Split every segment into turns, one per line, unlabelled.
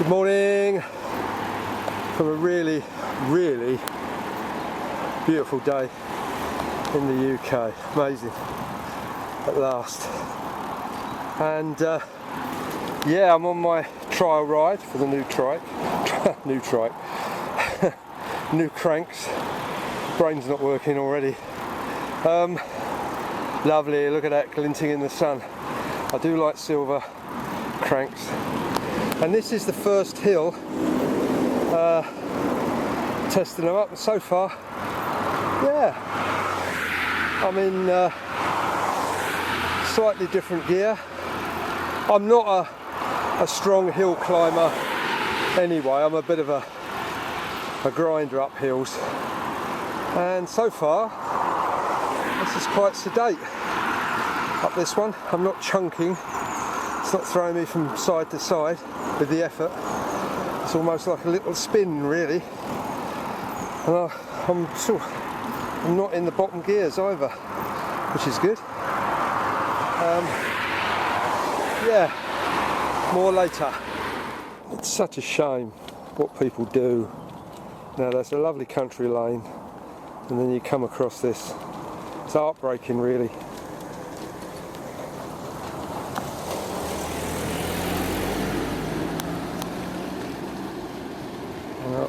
Good morning from a really, really beautiful day in the UK. Amazing at last. And yeah, I'm on my trial ride for the new trike. New trike. New cranks. Brain's not working already. Lovely, look at that glinting in the sun. I do like silver cranks. And this is the first hill testing them up, and so far, yeah, I'm in slightly different gear. I'm not a strong hill climber anyway. I'm a bit of a grinder up hills, and so far this is quite sedate up this one. I'm not chunking, it's not throwing me from side to side with the effort. It's almost like a little spin really, and I'm not in the bottom gears either, which is good. Yeah, more later. It's such a shame what people do. Now there's a lovely country lane, and then you come across this. It's heartbreaking really.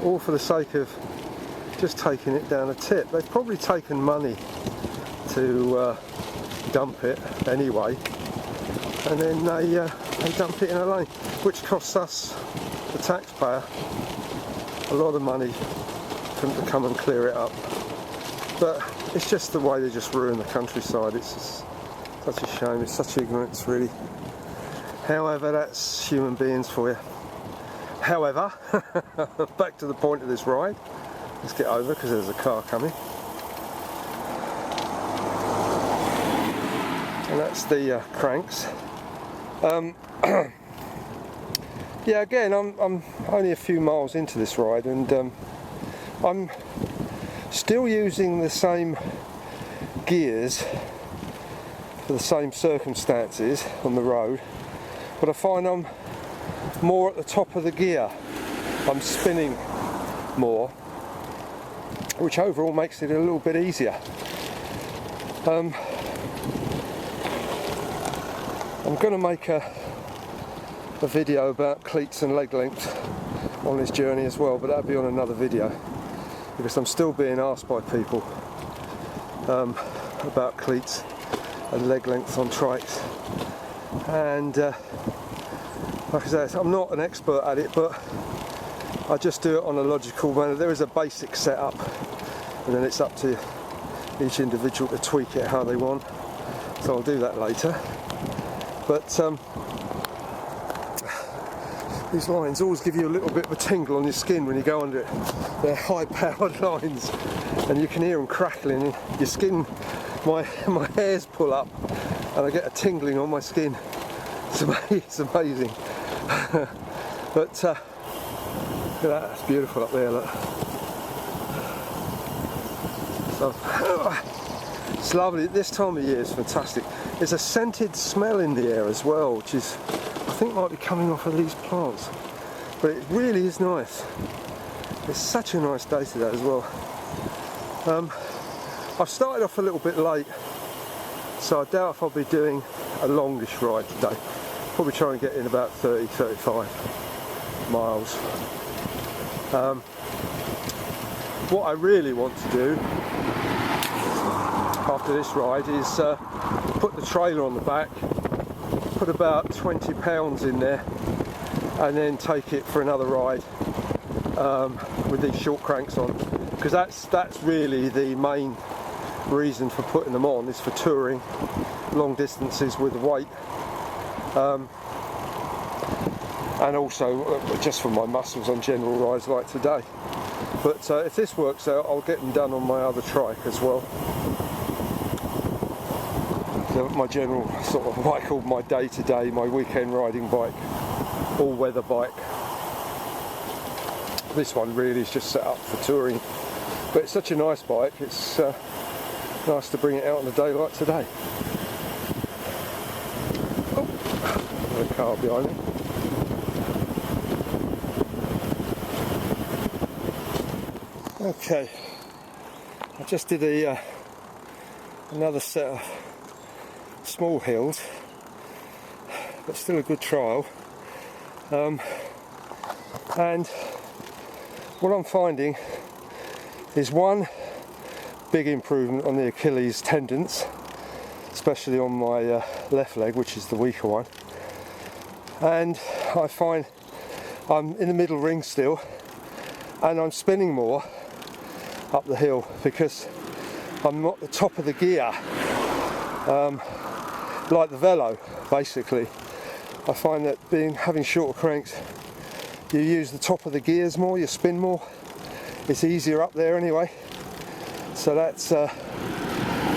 All for the sake of just taking it down a tip. They've probably taken money to dump it anyway, and then they dump it in a lane, which costs us, the taxpayer, a lot of money for them to come and clear it up. But it's just the way they just ruin the countryside. It's just such a shame. It's such ignorance really. However, that's human beings for you. However, back to the point of this ride. Let's get over because there's a car coming. And that's the cranks. Yeah, again, I'm only a few miles into this ride, and I'm still using the same gears for the same circumstances on the road, but I find I'm more at the top of the gear. I'm spinning more, which overall makes it a little bit easier. I'm going to make a video about cleats and leg length on this journey as well, but that'll be on another video, because I'm still being asked by people about cleats and leg length on trikes, and like I said, I'm not an expert at it, but I just do it on a logical manner. There is a basic setup, and then it's up to each individual to tweak it how they want, so I'll do that later. But these lines always give you a little bit of a tingle on your skin when you go under it. They're high-powered lines, and you can hear them crackling in your skin. My hairs pull up, and I get a tingling on my skin. It's amazing. But look at that, it's beautiful up there, look. So, it's lovely. This time of year is fantastic. There's a scented smell in the air as well, which is, I think, might be coming off of these plants. But it really is nice. It's such a nice day today as well. I've started off a little bit late, so I doubt if I'll be doing a longish ride today. Probably try and get in about 30-35 miles. What I really want to do after this ride is put the trailer on the back, put about 20 pounds in there, and then take it for another ride with these short cranks on, because that's really the main reason for putting them on, is for touring long distances with weight. And also just for my muscles on general rides like today. But if this works out, I'll get them done on my other trike as well. So my general sort of what I call my day-to-day, my weekend riding bike, all-weather bike. This one really is just set up for touring, but it's such a nice bike. It's nice to bring it out on a day like today. Oh, there's a car behind me. Okay, I just did another set of small hills, but still a good trial. And what I'm finding is one big improvement on the Achilles tendons, especially on my left leg, which is the weaker one. And I find I'm in the middle ring still, and I'm spinning more up the hill because I'm not the top of the gear, like the velo. Basically, I find that having shorter cranks, you use the top of the gears more, you spin more. It's easier up there anyway. So that's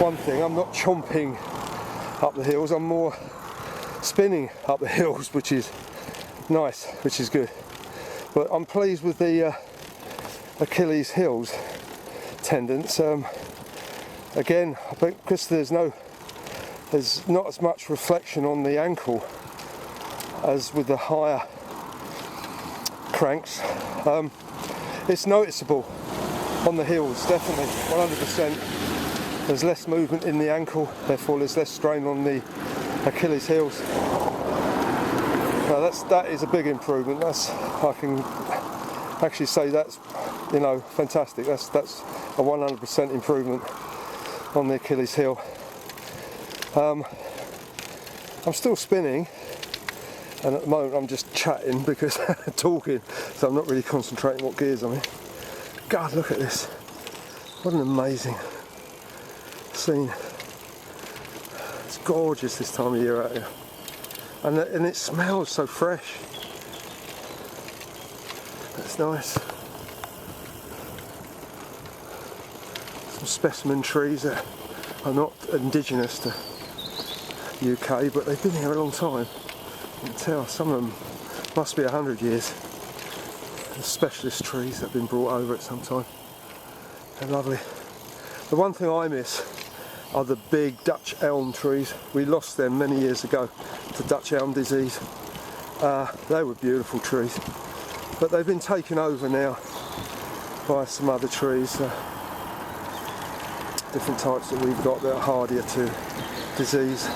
one thing. I'm not chomping up the hills, I'm more spinning up the hills, which is nice, which is good. But I'm pleased with the Achilles heels tendons. Again, I think because there's not as much reflection on the ankle as with the higher cranks. It's noticeable on the heels, definitely, 100%. There's less movement in the ankle, therefore there's less strain on the Achilles heels. Now that is a big improvement. I can actually say that's, fantastic. That's a 100% improvement on the Achilles heel. I'm still spinning, and at the moment I'm just chatting because talking, so I'm not really concentrating what gears I'm in. God, look at this. What an amazing scene. It's gorgeous this time of year out here. And it smells so fresh. That's nice. Some specimen trees that are not indigenous to the UK, but they've been here a long time. You can tell some of them must be 100 years. The specialist trees that have been brought over at some time. They're lovely. The one thing I miss are the big Dutch elm trees. We lost them many years ago to Dutch elm disease. They were beautiful trees, but they've been taken over now by some other trees, different types that we've got that are hardier to disease.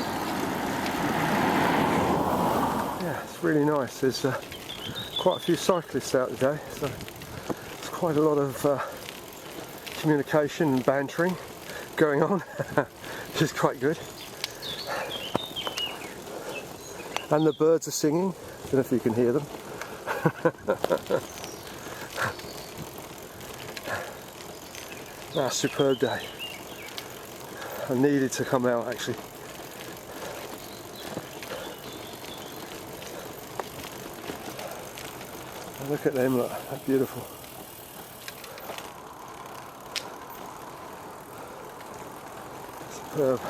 Yeah, it's really nice. There's quite a few cyclists out today, so there's quite a lot of communication and bantering going on, which is quite good. And the birds are singing. I don't know if you can hear them. Superb day. I needed to come out actually. And look at them, look, they're beautiful. Superb.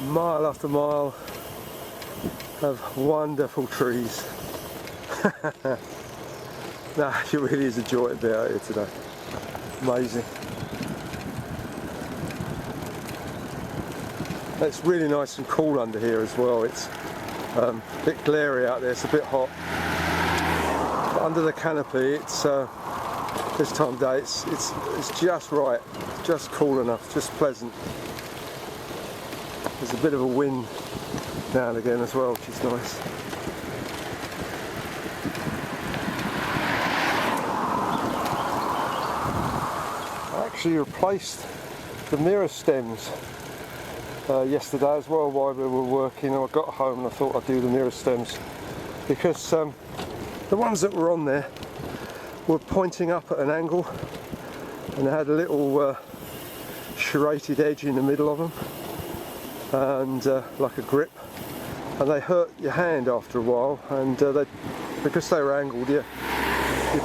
Mile after mile of wonderful trees. It really is a joy to be out here today. Amazing. It's really nice and cool under here as well. It's a bit glary out there, it's a bit hot. But under the canopy, it's this time of day, it's just right, just cool enough, just pleasant. There's a bit of a wind now and again as well, which is nice. I actually replaced the mirror stems yesterday as well while we were working. I got home and I thought I'd do the mirror stems because the ones that were on there were pointing up at an angle and they had a little serrated edge in the middle of them, and like a grip, and they hurt your hand after a while, and because they were angled, your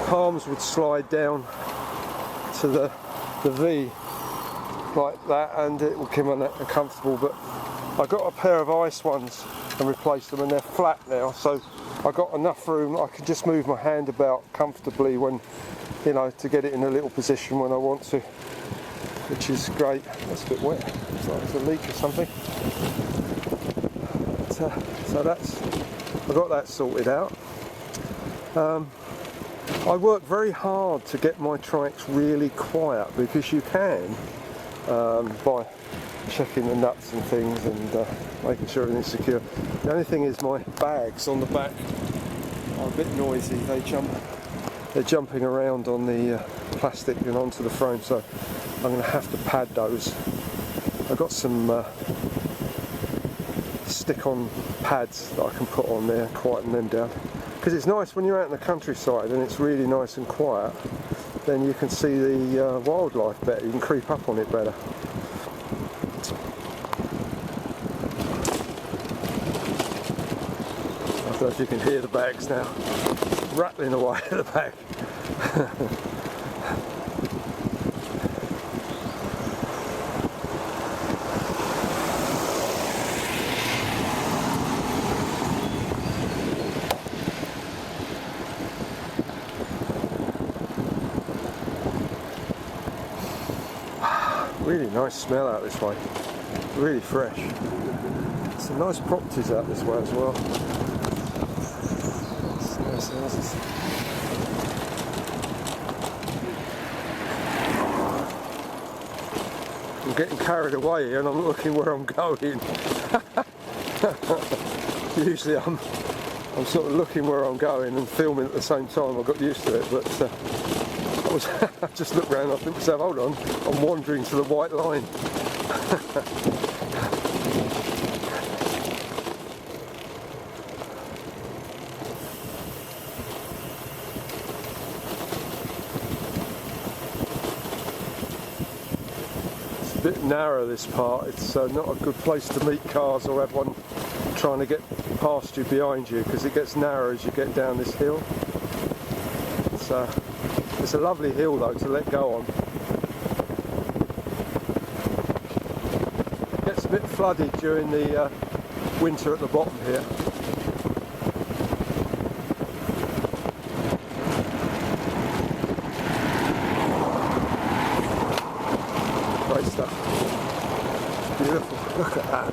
palms would slide down to the V like that, and it would become uncomfortable. But I got a pair of ice ones and replaced them, and they're flat now, so I got enough room. I can just move my hand about comfortably when, you know, to get it in a little position when I want to, which is great. That's a bit wet. It's like there's a leak or something. So I got that sorted out. I work very hard to get my trikes really quiet, because you can, by checking the nuts and things and making sure everything's secure. The only thing is my bags on the back are a bit noisy. They're jumping around on the plastic and onto the frame, so I'm going to have to pad those. I've got some stick-on pads that I can put on there, quieten them down. Because it's nice when you're out in the countryside and it's really nice and quiet, then you can see the wildlife better, you can creep up on it better. I don't know if you can hear the bags now, rattling away at the back. Really nice smell out this way, really fresh. Some nice properties out this way as well. Nice houses. I'm getting carried away here and I'm looking where I'm going. Usually I'm sort of looking where I'm going and filming at the same time. I got used to it, but I just looked around and I think to myself, hold on, I'm wandering to the white line. It's a bit narrow, this part. It's not a good place to meet cars or have one trying to get past you behind you, because it gets narrow as you get down this hill. It's a lovely hill though to let go on. It gets a bit flooded during the winter at the bottom here. Great stuff. Beautiful. Look at that.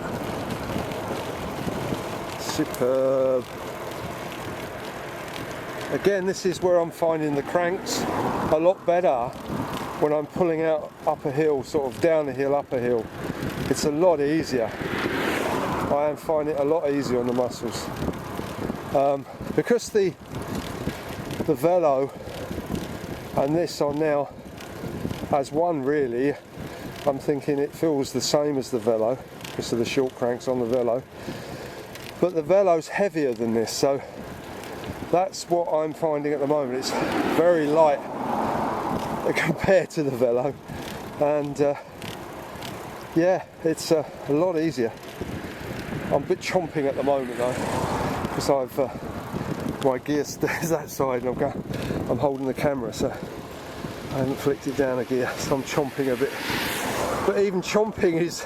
Superb. Again, this is where I'm finding the cranks a lot better when I'm pulling out up a hill, sort of down a hill, up a hill. It's a lot easier. I am finding it a lot easier on the muscles. Because the Velo and this are now as one really, I'm thinking it feels the same as the Velo, because of the short cranks on the Velo. But the Velo's heavier than this, so that's what I'm finding at the moment. It's very light compared to the Velo, and yeah, it's a lot easier. I'm a bit chomping at the moment though, because my gear stays that side and I'm holding the camera, so I haven't flicked it down a gear, so I'm chomping a bit. But even chomping is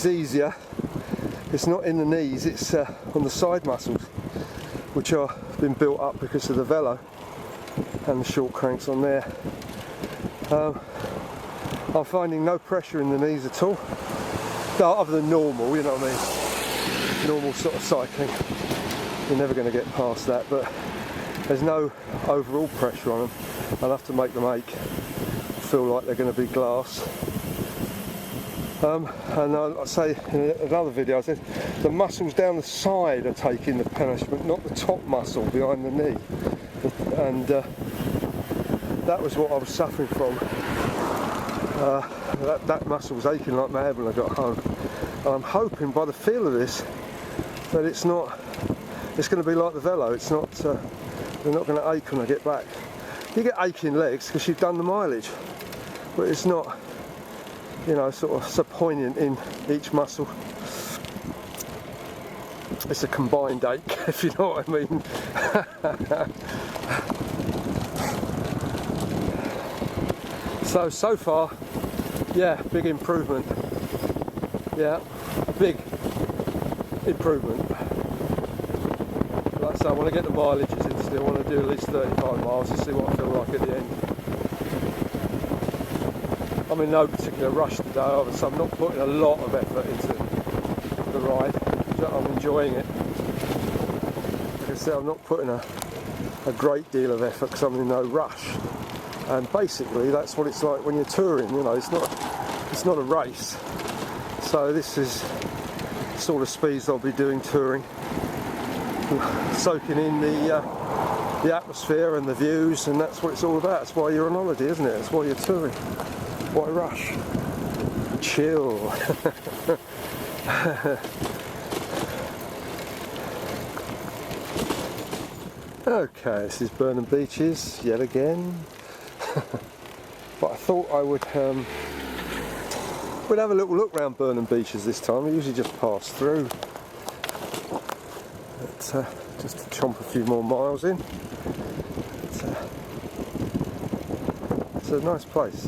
easier. It's not in the knees, it's on the side muscles, which are been built up because of the Velo and the short cranks on there. I'm finding no pressure in the knees at all, no, other than normal, you know what I mean, normal sort of cycling. You're never going to get past that, but there's no overall pressure on them. I'll have to make them feel like they're going to be glass. And I'll say in another video, I said the muscles down the side are taking the punishment, not the top muscle behind the knee. And that was what I was suffering from. That muscle was aching like mad when I got home. And I'm hoping, by the feel of this, that it's going to be like the Velo. It's not, they're not going to ache when I get back. You get aching legs because you've done the mileage, but it's not, you know, sort of so poignant in each muscle. it's a combined ache, if you know what I mean. So far, yeah, big improvement. Yeah, big improvement. Like I say, I want to get the mileages in still. I want to do at least 35 miles to see what I feel like at the end. I'm in no particular rush today, obviously I'm not putting a lot of effort into the ride. I'm enjoying it. Like I said, I'm not putting a great deal of effort because I'm in no rush. And basically that's what it's like when you're touring, you know, it's not a race. So this is the sort of speeds I'll be doing touring. Soaking in the atmosphere and the views, and that's what it's all about. That's why you're on holiday, isn't it? That's why you're touring. Why rush? Chill. Okay, this is Burnham Beeches yet again. But I thought I would we'd have a little look around Burnham Beeches this time. We usually just pass through. But, just to chomp a few more miles in. It's a nice place.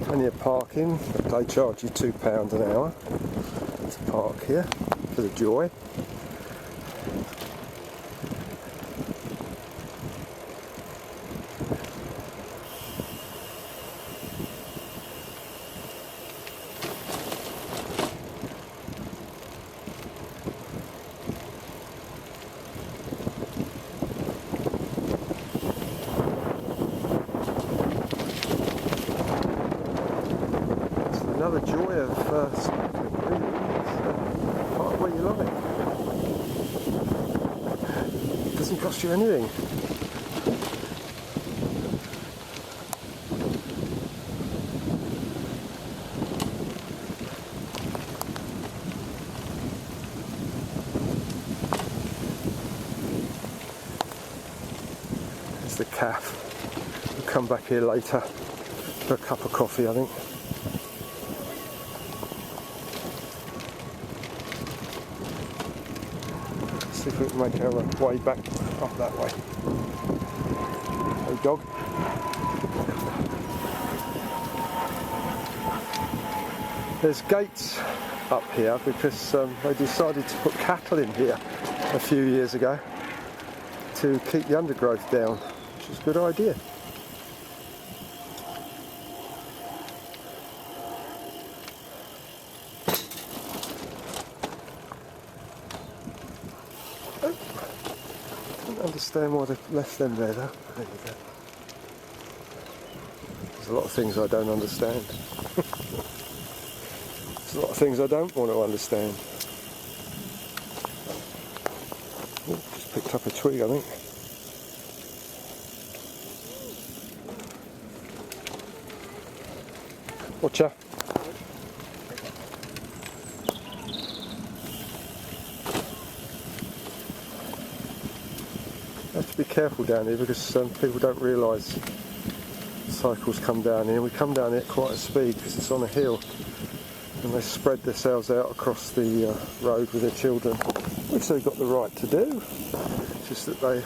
Plenty of parking, but they charge you £2 an hour to park here for the joy. Another joy of cycling, really. It's part of where you love it. It doesn't cost you anything. There's the cafe. We'll come back here later for a cup of coffee, I think. See if we can make our way back up that way. Oh, dog. There's gates up here because they decided to put cattle in here a few years ago to keep the undergrowth down, which is a good idea. Understand why they've left them there though. There you go. There's a lot of things I don't understand. There's a lot of things I don't want to understand. Ooh, just picked up a twig, I think. Watcha. You have to be careful down here because people don't realise cycles come down here. We come down here at quite a speed because it's on a hill, and they spread themselves out across the road with their children, which they've got the right to do. It's just that they're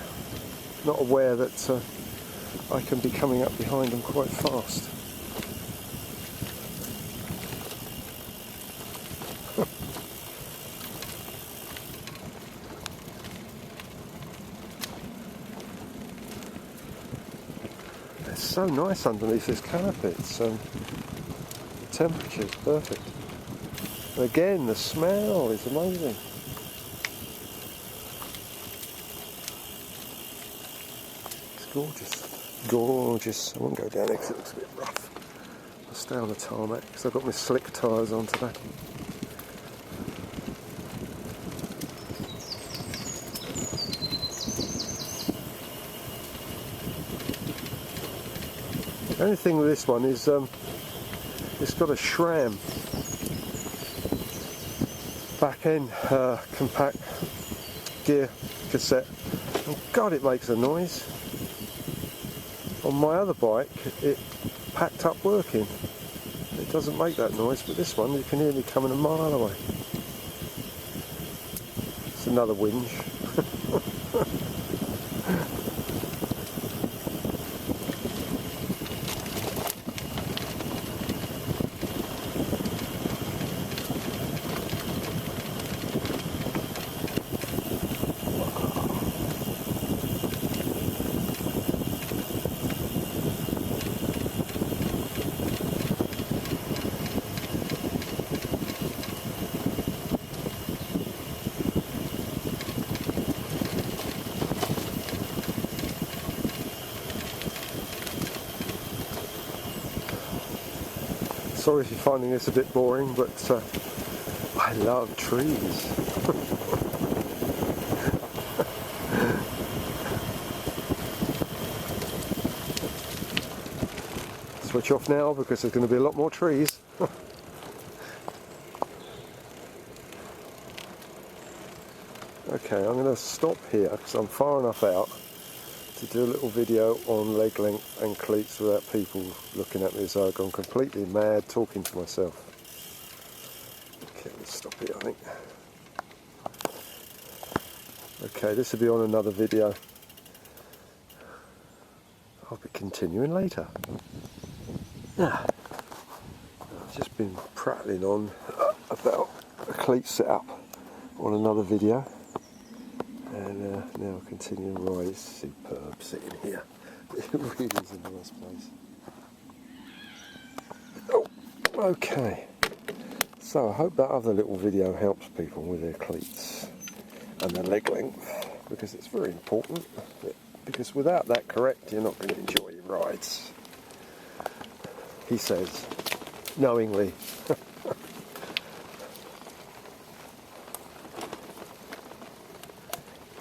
not aware that I can be coming up behind them quite fast. It's so nice underneath this canopy. The temperature is perfect. And again, the smell is amazing. It's gorgeous. Gorgeous. I won't go down there because it looks a bit rough. I'll stay on the tarmac because I've got my slick tyres on today. The only thing with this one is it's got a SRAM back end compact gear cassette. Oh God, it makes a noise. On my other bike, it packed up working. It doesn't make that noise, but this one you can hear me coming a mile away. It's another whinge. Sorry if you're finding this a bit boring, but I love trees. Switch off now because there's going to be a lot more trees. Okay, I'm going to stop here because I'm far enough out to do a little video on leg length and cleats without people looking at me as though I've gone completely mad talking to myself. Okay, let's stop here, I think. Okay, this will be on another video. I'll be continuing later. Now, I've just been prattling on about a cleat setup on another video. And now I'll continue. Right, it's superb sitting here. It really is a nice place. Oh, okay. So I hope that other little video helps people with their cleats and their leg length, because it's very important. Because without that correct, you're not going to enjoy your rides. He says, knowingly.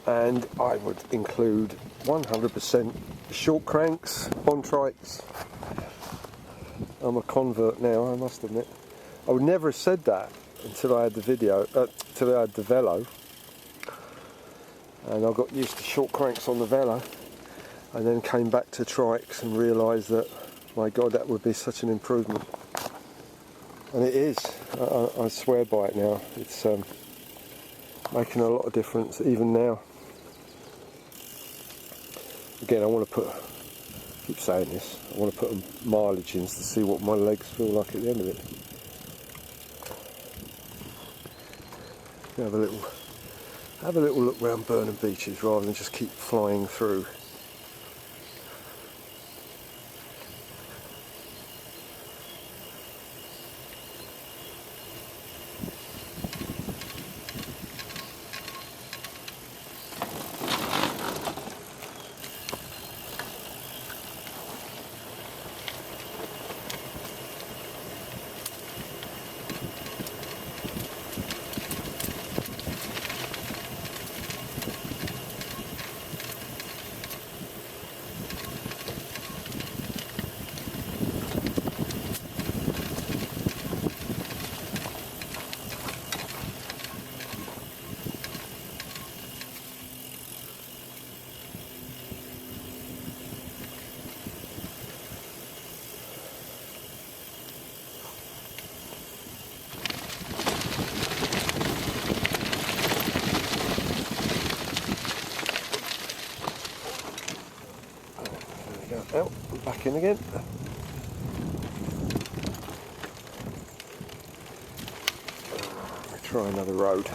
And I would include 100% short cranks on trikes. I'm a convert now, I must admit. I would never have said that until I had the until I had the Velo. And I got used to short cranks on the Velo, and then came back to trikes and realised that, my God, that would be such an improvement. And it is. I swear by it now. It's making a lot of difference even now. Again, I want to keep saying this, I want to put a mileage in to see what my legs feel like at the end of it. Have a little look around Burnham Beaches rather than just keep flying through. Out and back in again. Let me try another road.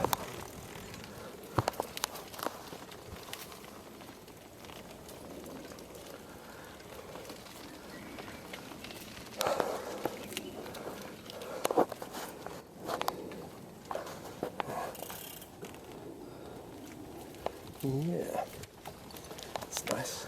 Yeah, it's nice.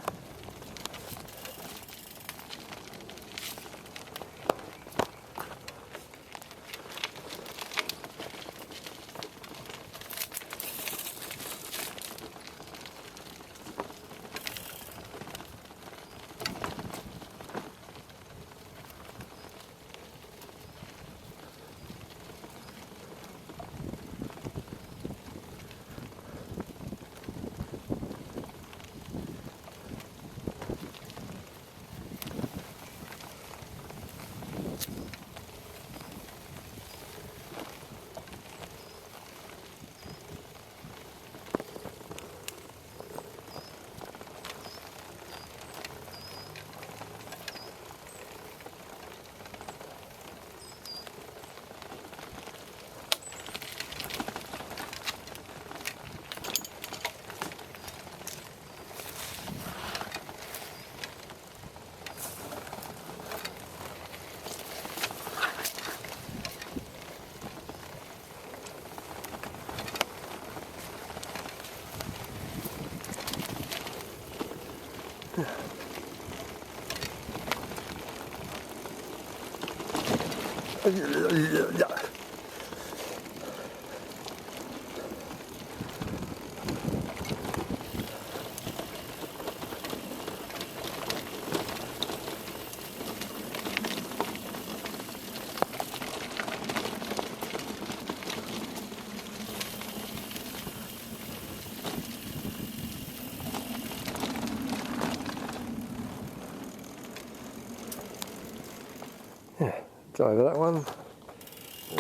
Yeah, it's either that one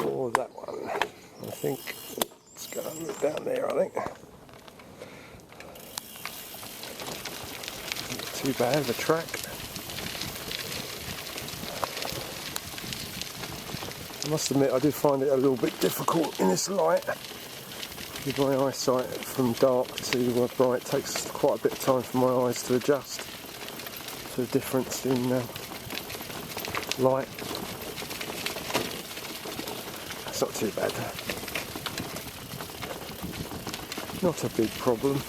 or that one. I think it's going down there, I think. Not too bad of a track. I must admit I do find it a little bit difficult in this light. With my eyesight from dark to bright, it takes quite a bit of time for my eyes to adjust to the difference in light. That's not too bad. Not a big problem.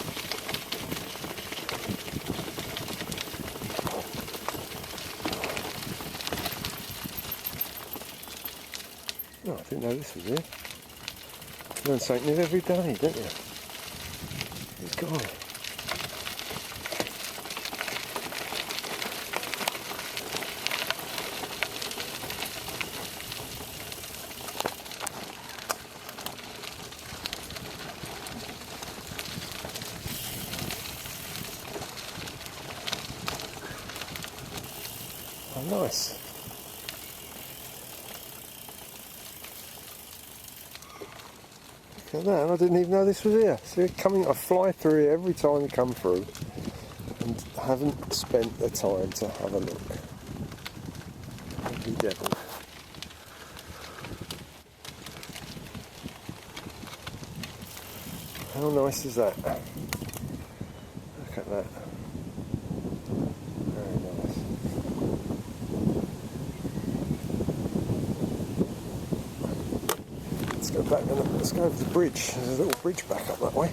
Oh, I didn't know this was here. You learn something new every day, don't you? Good guy. Oh, nice. Look at that, I didn't even know this was here. So I fly through here every time you come through and haven't spent the time to have a look. Lucky devil. How nice is that? Look at that. Very nice. Let's go back and let's go over the bridge. There's a little bridge back up that way.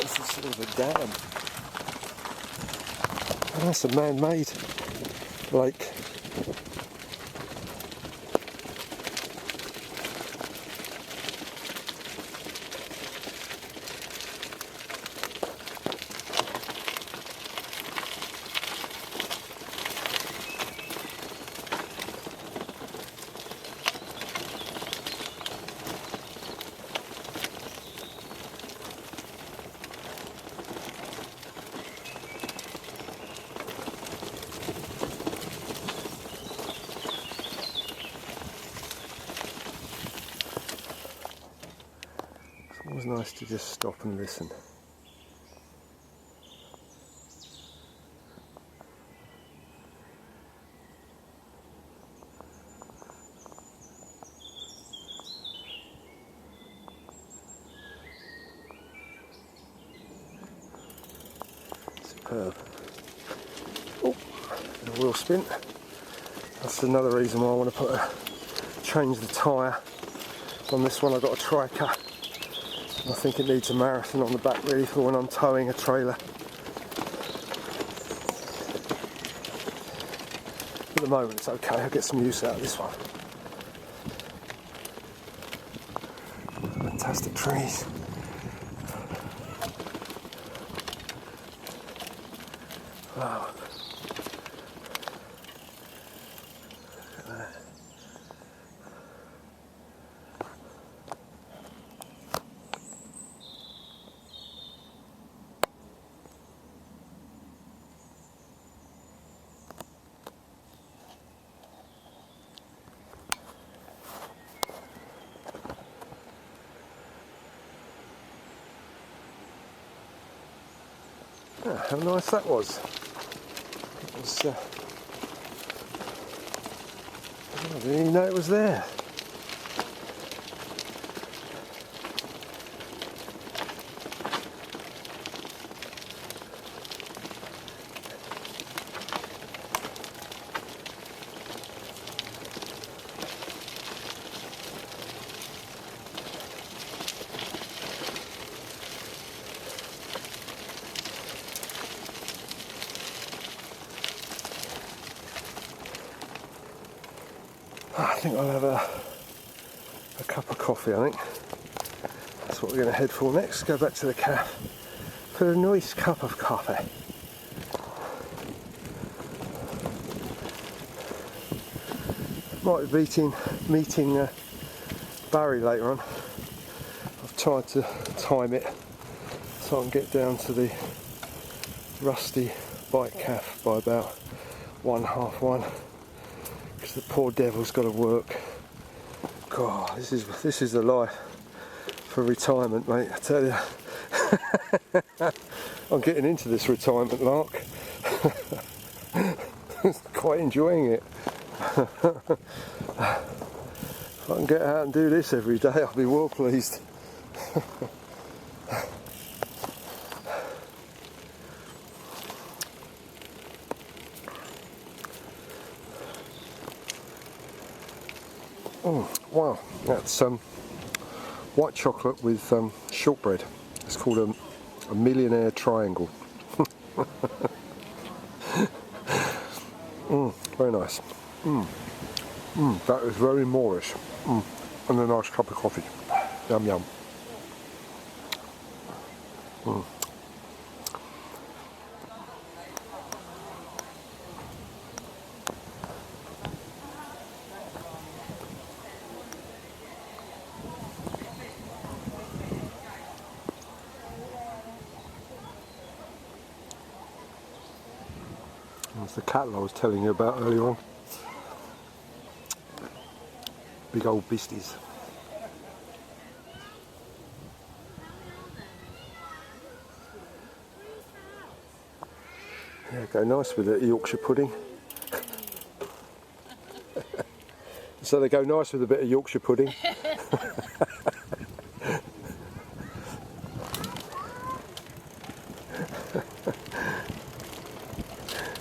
This is sort of a dam. Oh, that's a man-made lake. It's always nice to just stop and listen. Superb. Oh, a wheel spin. That's another reason why I want to change the tyre on this one. I've got a TRIKE. I think it needs a marathon on the back really for when I'm towing a trailer. At the moment it's okay, I'll get some use out of this one. Fantastic trees. Wow. Look at that. Ah, how nice that was. It was I didn't even know it was there. I think I'll have a cup of coffee, I think. That's what we're going to head for next. Go back to the cafe for a nice cup of coffee. Might be meeting Barry later on. I've tried to time it so I can get down to the rusty bike cafe by about 1:30. Because the poor devil's got to work. God, this is the life for retirement, mate, I tell you. I'm getting into this retirement lark. Quite enjoying it. If I can get out and do this every day, I'll be well pleased. Oh, wow, that's white chocolate with shortbread. It's called a millionaire triangle. Very nice. That is very Moorish. And a nice cup of coffee. Yum yum. That's the cattle I was telling you about earlier on. Big old beasties. Yeah, go nice with the Yorkshire pudding. So they go nice with a bit of Yorkshire pudding.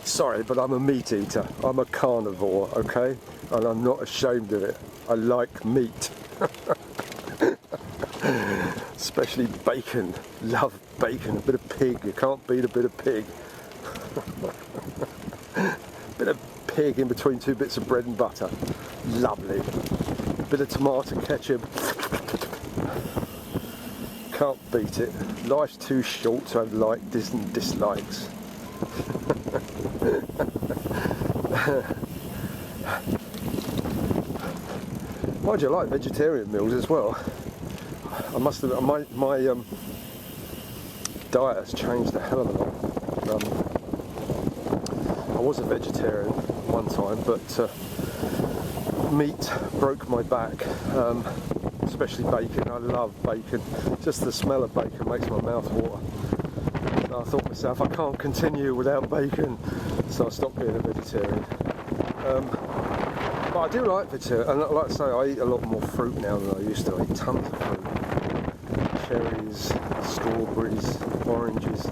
Sorry, but I'm a meat eater. I'm a carnivore, okay? And I'm not ashamed of it. I like meat. Especially bacon. Love bacon. A bit of pig. You can't beat a bit of pig. Bit of pig in between two bits of bread and butter. Lovely. Bit of tomato ketchup. Can't beat it. Life's too short to have likes and dislikes. Mind you, I like vegetarian meals as well. I must admit, my diet has changed a hell of a lot. I was a vegetarian one time, but meat broke my back, especially bacon. I love bacon. Just the smell of bacon makes my mouth water. And I thought to myself, I can't continue without bacon, so I stopped being a vegetarian. But I do like vegetarian, and like I say, I eat a lot more fruit now than I used to. I eat tons of fruit. Cherries, strawberries, oranges,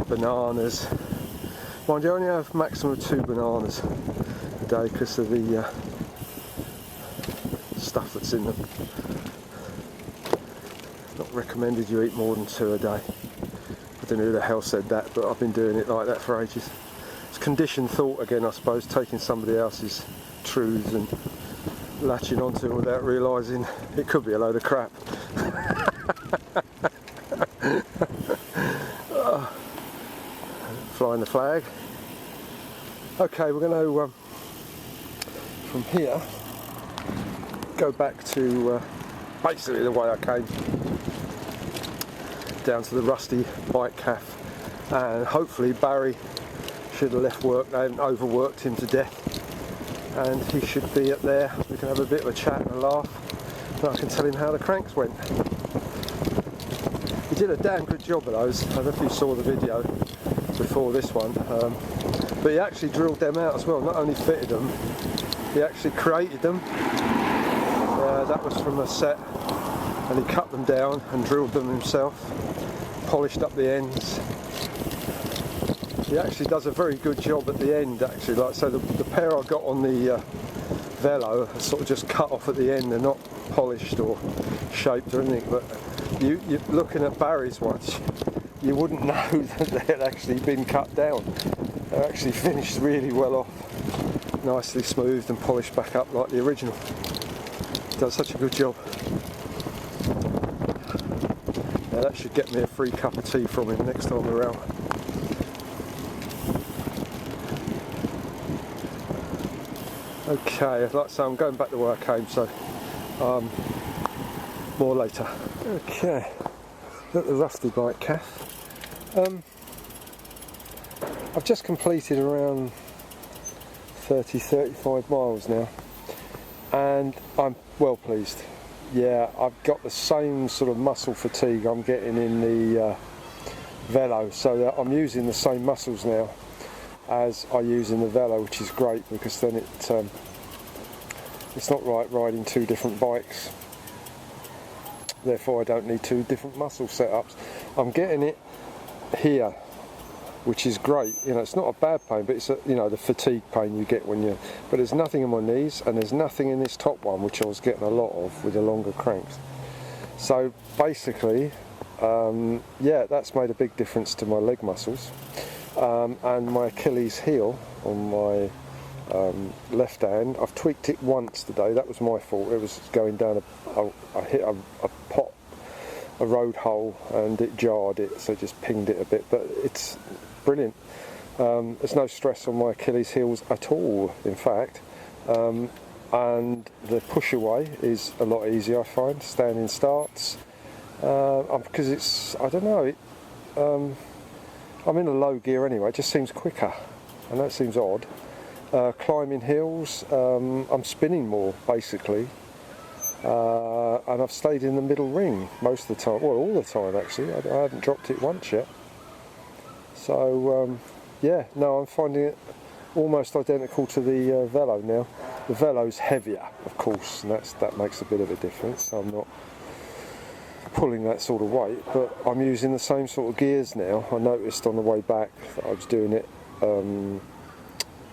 bananas. Mind you, I only have maximum of 2 bananas a day because of the stuff that's in them. Not recommended you eat more than 2 a day. I don't know who the hell said that, but I've been doing it like that for ages. It's conditioned thought again, I suppose, taking somebody else's truths and latching onto them without realising it could be a load of crap. Flying the flag. Okay, we're going to from here go back to basically the way I came, down to the rusty bike cafe, and hopefully Barry should have left work. They haven't overworked him to death, and he should be up there. We can have a bit of a chat and a laugh, and I can tell him how the cranks went. He did a damn good job of those. I don't know if you saw the video before this one, but he actually drilled them out as well. Not only fitted them, He actually created them. That was from a set, and he cut them down and drilled them himself, polished up the ends. He actually does a very good job at the end, actually. Like, so the pair I got on the Velo are sort of just cut off at the end. They're not polished or shaped or anything, but you're looking at Barry's ones, you wouldn't know that they had actually been cut down. They're actually finished really well off, nicely smoothed and polished back up like the original. Does such a good job. Now that should get me a free cup of tea from him next time around. Okay, like I say, I'm going back to where I came, so more later. Okay, look at the rusty bike, Kath. I've just completed around 30-35 miles now, and I'm well pleased. Yeah, I've got the same sort of muscle fatigue I'm getting in the Velo, so that I'm using the same muscles now as I use in the Velo, which is great, because then it's not right riding two different bikes. Therefore I don't need two different muscle setups. I'm getting it here, which is great. You know, it's not a bad pain, but it's the fatigue pain you get when you. But there's nothing in my knees, and there's nothing in this top one, which I was getting a lot of with the longer cranks. So basically, yeah, that's made a big difference to my leg muscles, and my Achilles heel on my left hand. I've tweaked it once today. That was my fault. It was going down I hit a pot, a road hole, and it jarred it, so it just pinged it a bit. But it's brilliant. There's no stress on my Achilles heels at all, in fact. And the push away is a lot easier, I find. Standing starts, because it's, I don't know, I'm in a low gear anyway. It just seems quicker, and that seems odd. Climbing hills, I'm spinning more basically, and I've stayed in the middle ring most of the time, well, all the time actually. I haven't dropped it once yet. So yeah, no, I'm finding it almost identical to the Velo now. The Velo's heavier, of course, and that makes a bit of a difference. I'm not pulling that sort of weight, but I'm using the same sort of gears now. I noticed on the way back that I was doing it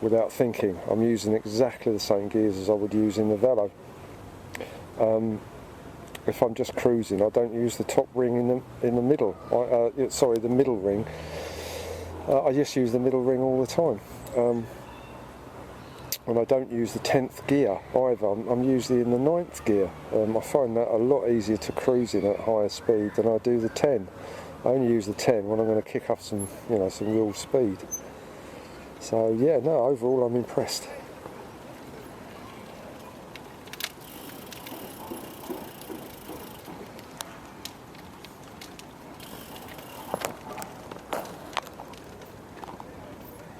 without thinking. I'm using exactly the same gears as I would use in the Velo. If I'm just cruising, I don't use the top ring in the middle. Sorry, the middle ring. I just use the middle ring all the time. And I don't use the 10th gear either. I'm usually in the 9th gear. I find that a lot easier to cruise in at higher speed than I do the 10. I only use the 10 when I'm going to kick up some real speed. So yeah, no, overall I'm impressed.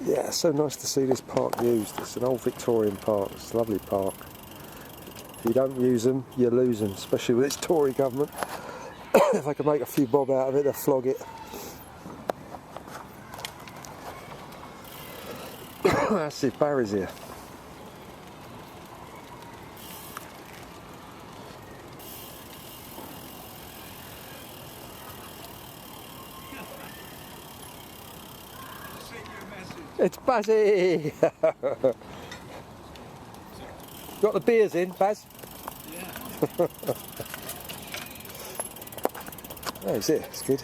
Yeah, it's so nice to see this park used. It's an old Victorian park. It's a lovely park. If you don't use them, you lose them, especially with its Tory government. If they can make a few bob out of it, they'll flog it. That's it, Barry's here. It's Bazzy! Got the beers in, Baz? Yeah. Oh, he's here, it's good.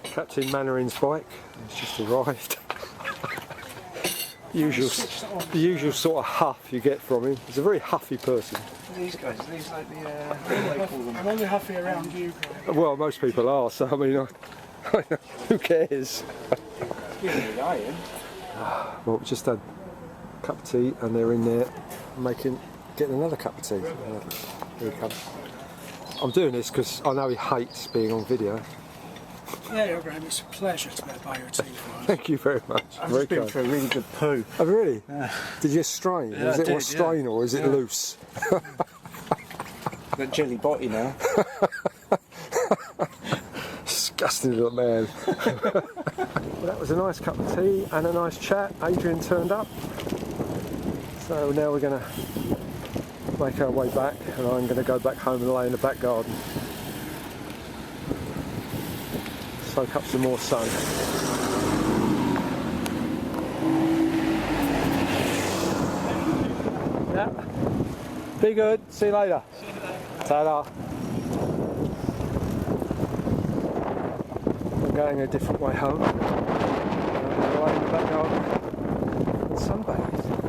Captain Mannarin's bike, it's just arrived. The usual sort of huff you get from him. He's a very huffy person.
These guys, these like the, what do they call them? I'm only huffy around you.
Well, most people are, so I mean, who cares? Well, we just had a cup of tea and they're in there getting another cup of tea. Here he comes. I'm doing this because I know he hates being on video.
Yeah, Graham, it's a pleasure to be able to buy your tea for us.
Thank you very much.
I've just been through a really good poo.
Oh, really?
Yeah.
Did you strain?
Yeah,
Is it strain or is it loose?
Got jelly botty now.
Disgusting little man. Well, that was a nice cup of tea and a nice chat. Adrian turned up. So now we're going to make our way back, and I'm going to go back home and lay in the back garden. Soak up some more sun. Yeah. Be good. See you later. Ta-da. We're going a different way home. Lay in the back garden and sunbathe.